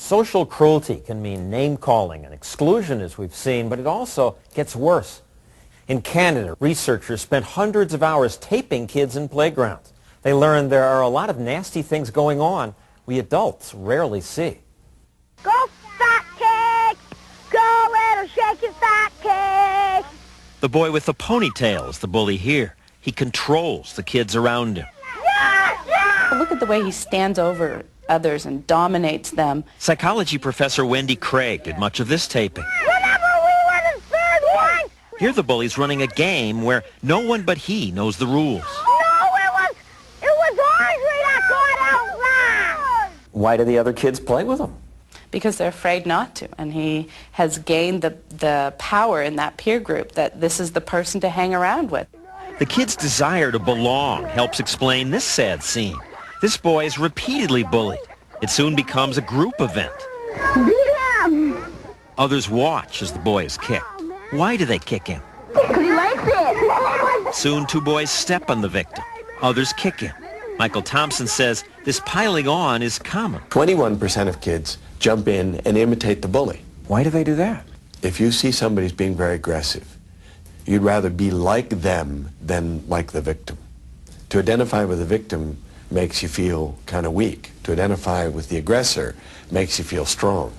Social cruelty can mean name-calling and exclusion, as we've seen, but it also gets worse. In Canada, researchers spent hundreds of hours taping kids in playgrounds. They learned there are a lot of nasty things going on we adults rarely see. Go, fat cake! Go, little shaky fat cake! The boy with the ponytail is the bully here. He controls the kids around him. Look at the way he stands over others and dominates them. Psychology professor Wendy Craig did much of this taping. Whenever we were in third one! Here the bully's running a game where no one but he knows the rules. No, it was Audrey that got out last! Why do the other kids play with him? Because they're afraid not to. And he has gained the power in that peer group that this is the person to hang around with. The kid's desire to belong helps explain this sad scene. This boy is repeatedly bullied. It soon becomes a group event. Others watch as the boy is kicked. Why do they kick him? Because he likes it! Soon two boys step on the victim. Others kick him. Michael Thompson says this piling on is common. 21% of kids jump in and imitate the bully. Why do they do that? If you see somebody's being very aggressive, you'd rather be like them than like the victim. To identify with the victim makes you feel kind of weak. To identify with the aggressor makes you feel strong.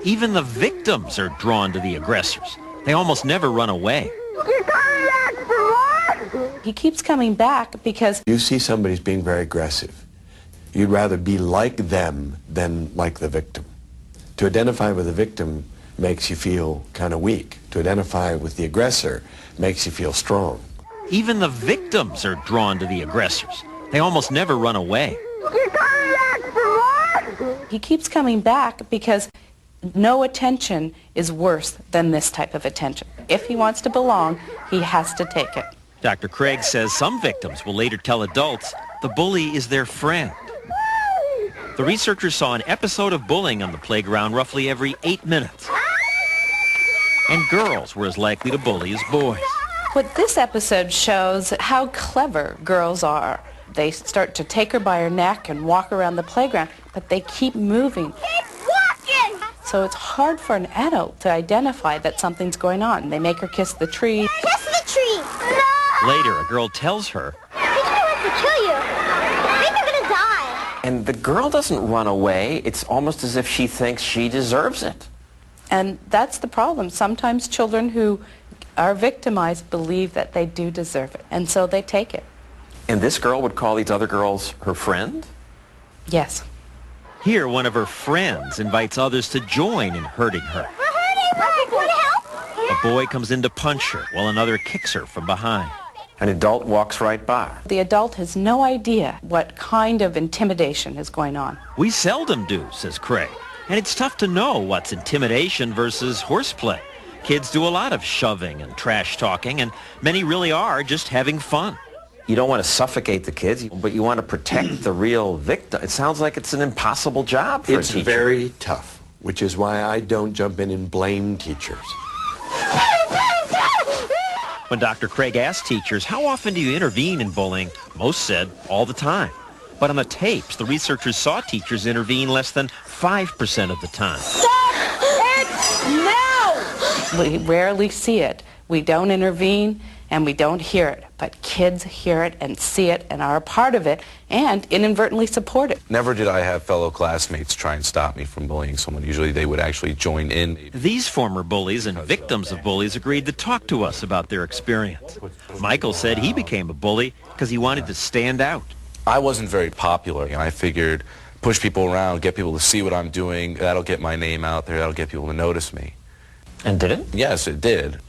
Even the victims are drawn to the aggressors. They almost never run away. You're coming back for more? He keeps coming back because You see somebody's being very aggressive, you'd rather be like them than like the victim. To identify with the victim makes you feel kind of weak. To identify with the aggressor makes you feel strong. Even the victims are drawn to the aggressors. They almost never run away. You're coming back for more? he keeps coming back because no attention is worse than this type of attention. If he wants to belong, he has to take it. Dr. Craig says some victims will later tell adults the bully is their friend. The researchers saw an episode of bullying on the playground roughly every 8 minutes. And girls were as likely to bully as boys. What this episode shows how clever girls are. They start to take her by her neck and walk around the playground, but they keep moving. Keep walking! So it's hard for an adult to identify that something's going on. They make her kiss the tree. Kiss the tree! No! Later, a girl tells her, I think he wants to kill you. I think they're gonna die. And the girl doesn't run away. It's almost as if she thinks she deserves it. And that's the problem. Sometimes children who are victimized believe that they do deserve it, and so they take it. And this girl would call these other girls her friend? Yes. here one of her friends invites others to join in hurting her. We're hurting! Want help? A boy comes in to punch her while another kicks her from behind. An adult walks right by. The adult has no idea what kind of intimidation is going on. We seldom do, says Craig. And it's tough to know what's intimidation versus horseplay. Kids do a lot of shoving and trash talking, and many really are just having fun. You don't want to suffocate the kids, but you want to protect the real victim. It sounds like it's an impossible job for a teacher. It's very tough, which is why I don't jump in and blame teachers. When Dr. Craig asked teachers, how often do you intervene in bullying? Most said, all the time. But on the tapes, the researchers saw teachers intervene less than 5% of the time. Stop it now! We rarely see it. We don't intervene and we don't hear it. But kids hear it and see it and are a part of it and inadvertently support it. Never did I have fellow classmates try and stop me from bullying someone. Usually they would actually join in. These former bullies and victims of bullies agreed to talk to us about their experience. Michael said he became a bully because he wanted to stand out. I wasn't very popular, and I figured push people around, get people to see what I'm doing. That'll get my name out there. That'll get people to notice me. And did it? Yes, it did.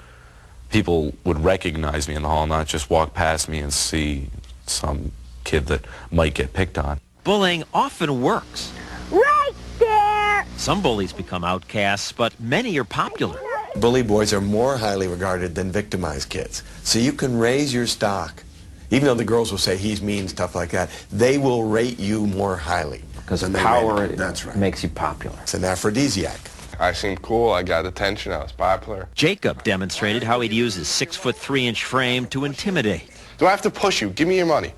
People would recognize me in the hall, not just walk past me and see some kid that might get picked on. Bullying often works. Right there! Some bullies become outcasts, but many are popular. Bully boys are more highly regarded than victimized kids. So you can raise your stock. Even though the girls will say he's mean, stuff like that, they will rate you more highly. Because than they power rate- That's right. makes you popular. It's an aphrodisiac. I seemed cool, I got attention, I was popular. Jacob demonstrated how he'd use his 6'3" frame to intimidate. Do I have to push you? Give me your money.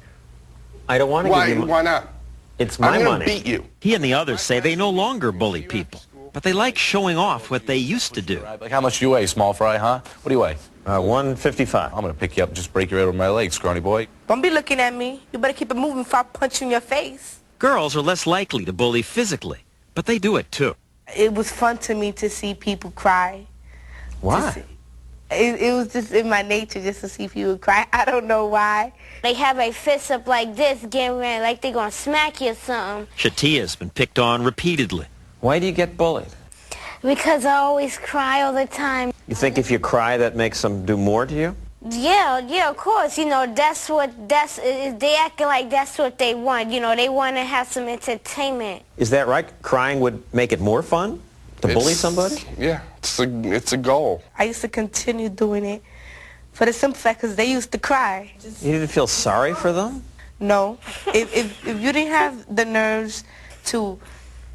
I don't want to give you Why not? It's my I'm money. gonna beat you. He and the others say they no longer bully people, but they like showing off what they used to do. Like, how much do you weigh, small fry, huh? What do you weigh? 155. I'm going to pick you up and just break your head over my leg, scrawny boy. Don't be looking at me. You better keep it moving before I punch you in your face. Girls are less likely to bully physically, but they do it too. It was fun to me to see people cry. Why? It was just in my nature just to see people cry. I don't know why. They have a fist up like this, getting ready like they're gonna smack you or something. Shatia's been picked on repeatedly. Why do you get bullied? Because I always cry all the time. You think if you cry that makes them do more to you? Yeah, of course. You know, they acting like that's what they want. You know, they want to have some entertainment. Is that right? Crying would make it more fun to bully somebody? Yeah, it's a goal. I used to continue doing it for the simple fact because they used to cry. You didn't feel sorry for them? No. If you didn't have the nerves to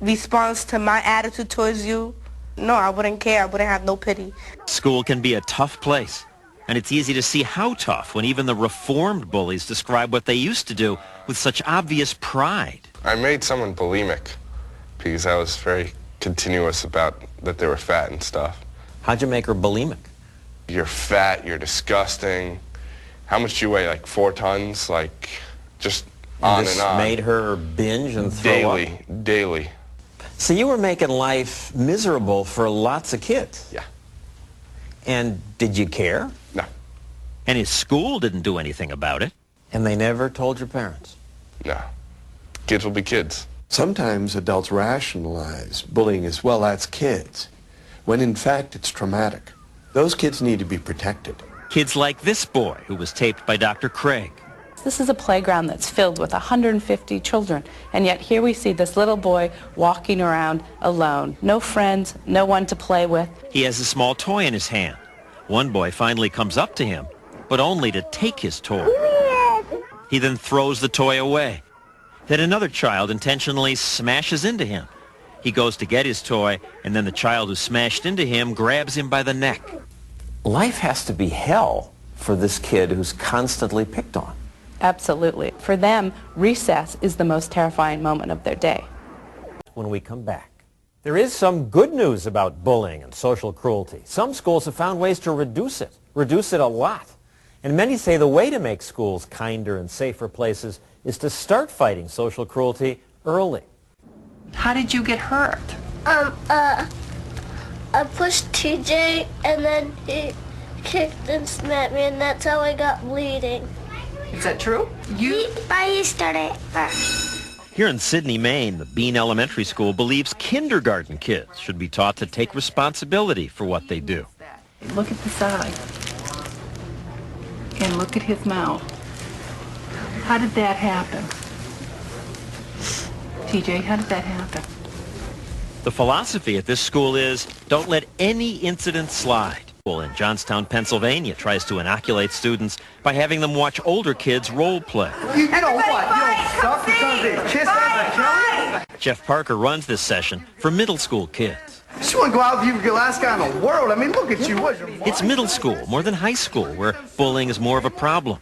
respond to my attitude towards you, no, I wouldn't care. I wouldn't have no pity. School can be a tough place, and it's easy to see how tough when even the reformed bullies describe what they used to do with such obvious pride. I made someone bulimic because I was very continuous about that they were fat and stuff. How'd you make her bulimic? You're fat, you're disgusting. How much do you weigh? Like 4 tons? Like, just on This and on. made her binge and throw up? Daily. So you were making life miserable for lots of kids. Yeah. And did you care? No. And his school didn't do anything about it. And they never told your parents? No. Kids will be kids. Sometimes adults rationalize bullying as, well, that's kids, when in fact it's traumatic. Those kids need to be protected. Kids like this boy who was taped by Dr. Craig. This is a playground that's filled with 150 children, and yet here we see this little boy walking around alone. No friends, no one to play with. He has a small toy in his hand. One boy finally comes up to him, but only to take his toy. He then throws the toy away. Then another child intentionally smashes into him. He goes to get his toy, and then the child who smashed into him grabs him by the neck. Life has to be hell for this kid who's constantly picked on. Absolutely. For them, recess is the most terrifying moment of their day. When we come back, there is some good news about bullying and social cruelty. Some schools have found ways to reduce it a lot. And many say the way to make schools kinder and safer places is to start fighting social cruelty early. How did you get hurt? I pushed TJ and then he kicked and smacked me and that's how I got bleeding. Is that true? He started first. Here in Sydney, Maine, the Bean Elementary School believes kindergarten kids should be taught to take responsibility for what they do. Look at the side. And look at his mouth. How did that happen? TJ, how did that happen? The philosophy at this school is don't let any incident slide. In Johnstown, Pennsylvania tries to inoculate students by having them watch older kids role play. You know what? You don't suck because they kiss as a killer? Jeff Parker runs this session for middle school kids. You just want to go out with the last guy in the world. I mean, look at you. What's your It's middle school, more than high school, where bullying is more of a problem.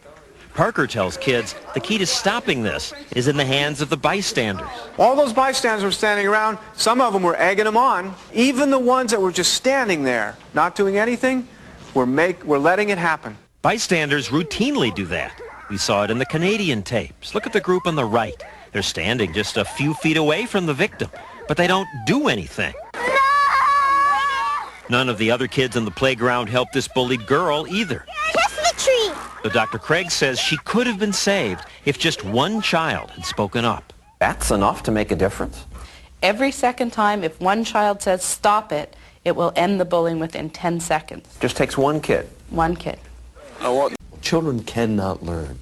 Parker tells kids the key to stopping this is in the hands of the bystanders. All those bystanders were standing around. Some of them were egging them on. Even the ones that were just standing there, not doing anything, we're letting it happen. Bystanders routinely do that. We saw it in the Canadian tapes. Look at the group on the right. They're standing just a few feet away from the victim, but they don't do anything. None of the other kids in the playground helped this bullied girl either. Kiss the tree. So Dr. Craig says she could have been saved if just one child had spoken up. That's enough to make a difference? Every second time, if one child says stop it, it will end the bullying within 10 seconds. Just takes one kid. One kid. Children cannot learn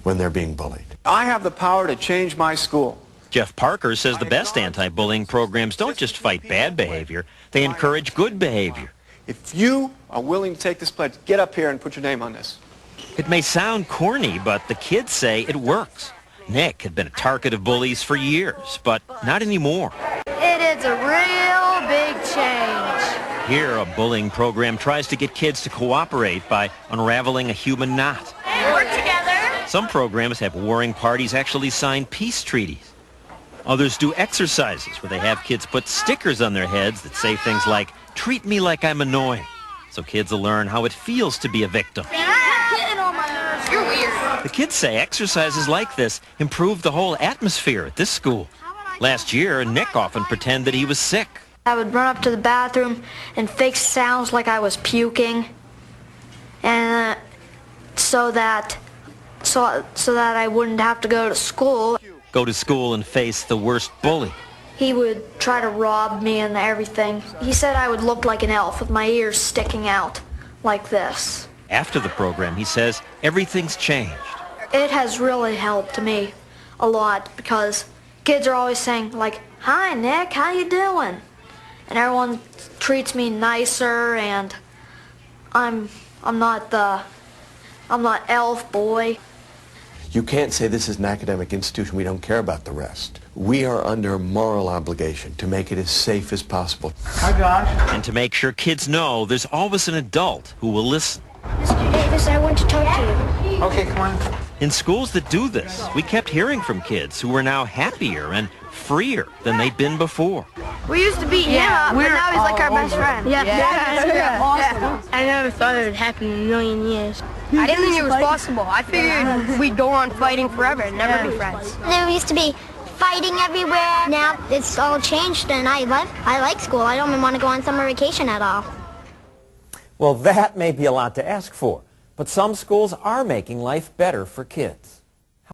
when they're being bullied. I have the power to change my school. Jeff Parker says the best anti-bullying programs don't just fight bad behavior, they encourage good behavior. If you are willing to take this pledge, get up here and put your name on this. It may sound corny, but the kids say it works. Nick had been a target of bullies for years, but not anymore. It is a real big change. Here, a bullying program tries to get kids to cooperate by unraveling a human knot. Work together. Some programs have warring parties actually sign peace treaties. Others do exercises where they have kids put stickers on their heads that say things like, "Treat me like I'm annoying," so kids will learn how it feels to be a victim. You're weird. The kids say exercises like this improve the whole atmosphere at this school. Last year, Nick often pretended that he was sick. I would run up to the bathroom and fake sounds like I was puking, and so that I wouldn't have to go to school. Go to school and face the worst bully. He would try to rob me and everything. He said I would look like an elf with my ears sticking out like this. After the program, he says everything's changed. It has really helped me a lot because kids are always saying like, "Hi Nick, how you doing?" And everyone treats me nicer, and I'm not elf boy. You can't say this is an academic institution, we don't care about the rest. We are under a moral obligation to make it as safe as possible. Hi, Josh. And to make sure kids know there's always an adult who will listen. Mr. Davis, I want to talk to you. Okay, come on. In schools that do this, we kept hearing from kids who were now happier and freer than they'd been before. We used to beat him up, but now he's like our best friend. I never thought it would happen in a million years. I didn't think it was possible. I figured we'd go on fighting forever and never be friends. There used to be fighting everywhere. Now it's all changed, and I like school. I don't even want to go on summer vacation at all. Well, that may be a lot to ask for, but some schools are making life better for kids.